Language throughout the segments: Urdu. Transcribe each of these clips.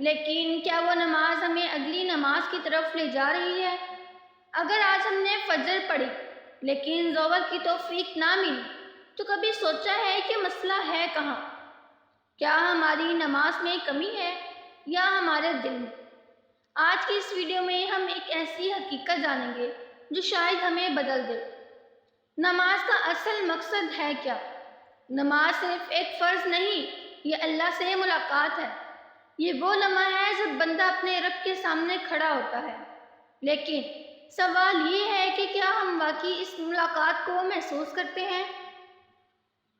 لیکن کیا وہ نماز ہمیں اگلی نماز کی طرف لے جا رہی ہے؟ اگر آج ہم نے فجر پڑھی لیکن زوہر کی توفیق نہ ملی تو کبھی سوچا ہے کہ مسئلہ ہے کہاں؟ کیا ہماری نماز میں کمی ہے یا ہمارے دل میں؟ آج کی اس ویڈیو میں ہم ایک ایسی حقیقت جانیں گے جو شاید ہمیں بدل دے۔ نماز کا اصل مقصد ہے کیا؟ نماز صرف ایک فرض نہیں، یہ اللہ سے ملاقات ہے۔ یہ وہ لمحہ ہے جب بندہ اپنے رب کے سامنے کھڑا ہوتا ہے۔ لیکن سوال یہ ہے کہ کیا ہم واقعی اس ملاقات کو محسوس کرتے ہیں؟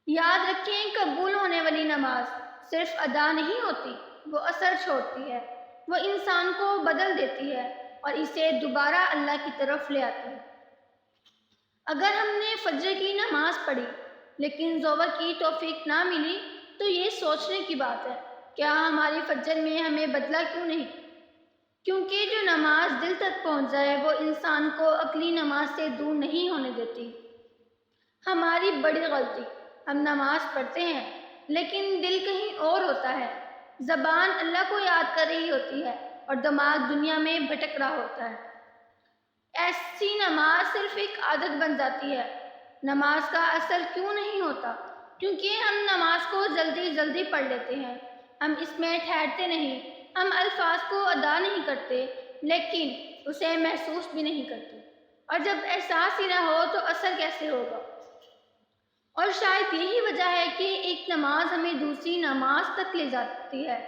یاد رکھیں، قبول ہونے والی نماز صرف ادا نہیں ہوتی، وہ اثر چھوڑتی ہے، وہ انسان کو بدل دیتی ہے اور اسے دوبارہ اللہ کی طرف لے آتی ہے۔ اگر ہم نے فجر کی نماز پڑھی لیکن زوہر کی توفیق نہ ملی تو یہ سوچنے کی بات ہے، کیا ہماری فجر میں ہمیں بدلا کیوں نہیں؟ کیونکہ جو نماز دل تک پہنچ جائے وہ انسان کو اگلی نماز سے دور نہیں ہونے دیتی۔ ہماری بڑی غلطی، ہم نماز پڑھتے ہیں لیکن دل کہیں اور ہوتا ہے، زبان اللہ کو یاد کر رہی ہوتی ہے اور دماغ دنیا میں بھٹک رہا ہوتا ہے۔ ایسی نماز صرف ایک عادت بن جاتی ہے۔ نماز کا اثر کیوں نہیں ہوتا؟ کیونکہ ہم نماز کو جلدی جلدی پڑھ لیتے ہیں، ہم اس میں ٹھہرتے نہیں، ہم الفاظ کو ادا نہیں کرتے لیکن اسے محسوس بھی نہیں کرتے، اور جب احساس ہی نہ ہو تو اثر کیسے ہوگا؟ اور شاید یہی وجہ ہے کہ ایک نماز ہمیں دوسری نماز تک لے جاتی ہے۔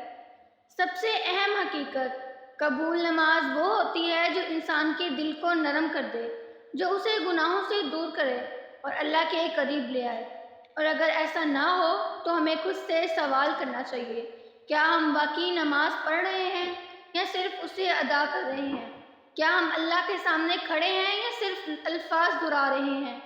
سب سے اہم حقیقت، قبول نماز وہ ہوتی ہے جو انسان کے دل کو نرم کر دے، جو اسے گناہوں سے دور کرے اور اللہ کے قریب لے آئے۔ اور اگر ایسا نہ ہو تو ہمیں خود سے سوال کرنا چاہیے، کیا ہم واقعی نماز پڑھ رہے ہیں یا صرف اسے ادا کر رہے ہیں؟ کیا ہم اللہ کے سامنے کھڑے ہیں یا صرف الفاظ دہرا رہے ہیں؟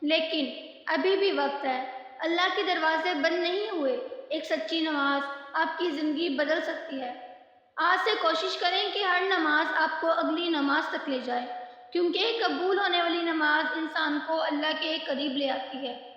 لیکن ابھی بھی وقت ہے، اللہ کے دروازے بند نہیں ہوئے، ایک سچی نماز آپ کی زندگی بدل سکتی ہے۔ آج سے کوشش کریں کہ ہر نماز آپ کو اگلی نماز تک لے جائے، کیونکہ قبول ہونے والی نماز انسان کو اللہ کے قریب لے آتی ہے۔